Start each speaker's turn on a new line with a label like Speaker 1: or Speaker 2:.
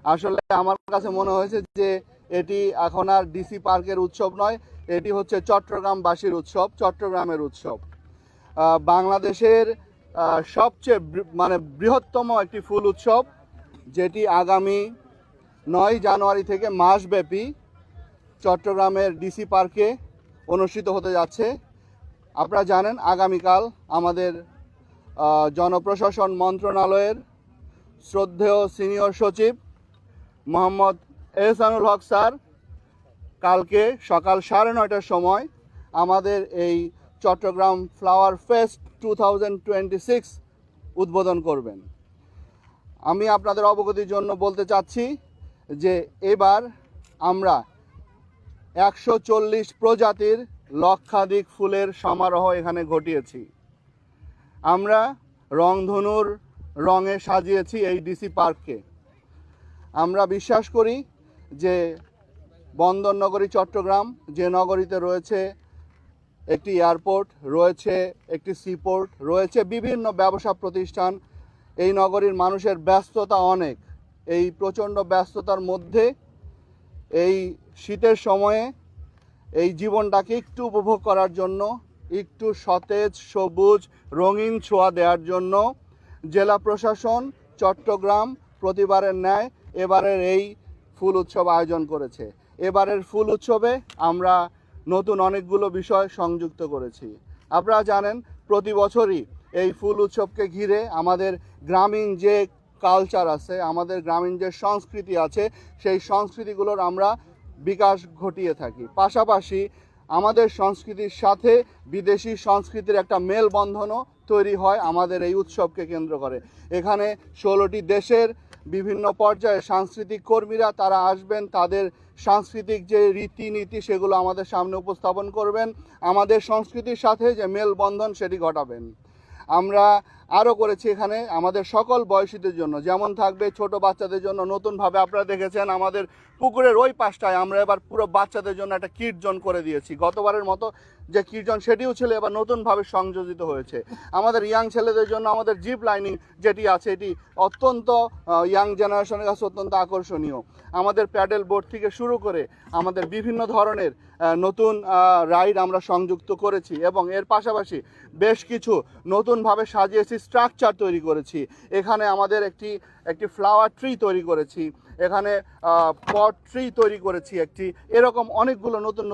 Speaker 1: আসলে আমার কাছে মনে হয়েছে যে এটি এখন আর ডিসি পার্কের উৎসব নয়, এটি হচ্ছে চট্টগ্রামবাসীর উৎসব, চট্টগ্রামের উৎসব। বাংলাদেশের সবচেয়ে মানে বৃহত্তম একটি ফুল উৎসব, যেটি আগামী 9 জানুয়ারি থেকে মাসব্যাপী চট্টগ্রামের ডিসি পার্কে অনুষ্ঠিত হতে যাচ্ছে। আপনারা জানেন আগামীকাল আমাদের জনপ্রশাসন মন্ত্রণালয়ের শ্রদ্ধেয় সিনিয়র সচিব মোহাম্মদ এহসানুল হক স্যার কালকে সকাল 9:30টার সময় আমাদের এই চট্টগ্রাম ফ্লাওয়ার ফেস্ট 2026 উদ্বোধন করবেন। আমি আপনাদের অবগতির জন্য বলতে চাচ্ছি যে এবার আমরা 140 প্রজাতির লক্ষাধিক ফুলের সমারোহ এখানে ঘটিয়েছি। আমরা রংধনুর রঙে সাজিয়েছি এই ডিসি পার্ককে। আমরা বিশ্বাস করি যে বন্দর নগরী চট্টগ্রাম, যে নগরীতে রয়েছে একটি এয়ারপোর্ট, রয়েছে একটি সিপোর্ট, রয়েছে বিভিন্ন ব্যবসা প্রতিষ্ঠান, এই নগরীর মানুষের ব্যস্ততা অনেক। এই প্রচণ্ড ব্যস্ততার মধ্যে এই শীতের সময়ে এই জীবনটাকে একটু উপভোগ করার জন্য, একটু সতেজ সবুজ রঙিন ছোঁয়া দেওয়ার জন্য জেলা প্রশাসন চট্টগ্রাম প্রতিবারের ন্যায় এবারের এই ফুল উৎসব আয়োজন করেছে। এবারের ফুল উৎসবে আমরা নতুন অনেকগুলো বিষয় সংযুক্ত করেছি। আপনারা জানেন প্রতি বছরই এই ফুল উৎসবকে ঘিরে আমাদের গ্রামীণ যে কালচার আছে, আমাদের গ্রামীণ যে সংস্কৃতি আছে, সেই সংস্কৃতিগুলোর আমরা বিকাশ ঘটিয়ে থাকি। পাশাপাশি আমাদের সংস্কৃতির সাথে বিদেশি সংস্কৃতির একটা মেলবন্ধনও তৈরি হয় আমাদের এই উৎসবকে কেন্দ্র করে। এখানে 16টি দেশের বিভিন্ন পর্যায়ে সাংস্কৃতিক কর্মীরা তারা আসবেন, তাদের সাংস্কৃতিক যে রীতিনীতি সেগুলো আমাদের সামনে উপস্থাপন করবেন, আমাদের সংস্কৃতির সাথে যে মেলবন্ধন সেটি ঘটাবেন। আমরা আরও করেছি এখানে আমাদের সকল বয়সীদের জন্য, যেমন থাকবে ছোট বাচ্চাদের জন্য নতুনভাবে আপনারা দেখেছেন আমাদের পুকুরের ওই পাশটায় আমরা এবার পুরো বাচ্চাদের জন্য একটা কিড জোন করে দিয়েছি। গতবারের মতো যে কিড জোন সেটিও ছিল, এবার নতুনভাবে সংযোজিত হয়েছে। আমাদের ইয়াং ছেলেদের জন্য আমাদের জিপ লাইনিং যেটি আছে এটি অত্যন্ত ইয়াং জেনারেশনের কাছে অত্যন্ত আকর্ষণীয়। আমাদের প্যাডেল বোট থেকে শুরু করে আমাদের বিভিন্ন ধরনের নতুন রাইড আমরা সংযুক্ত করেছি এবং এর পাশাপাশি বেশ কিছু নতুনভাবে সাজিয়েছি, স্ট্রাকচার তৈরি করেছি। এখানে আমাদের একটি ফ্লাওয়ার ট্রি তৈরি করেছি, এখানে পট ট্রি তৈরি করেছি একটি, এরকম অনেকগুলো নতুন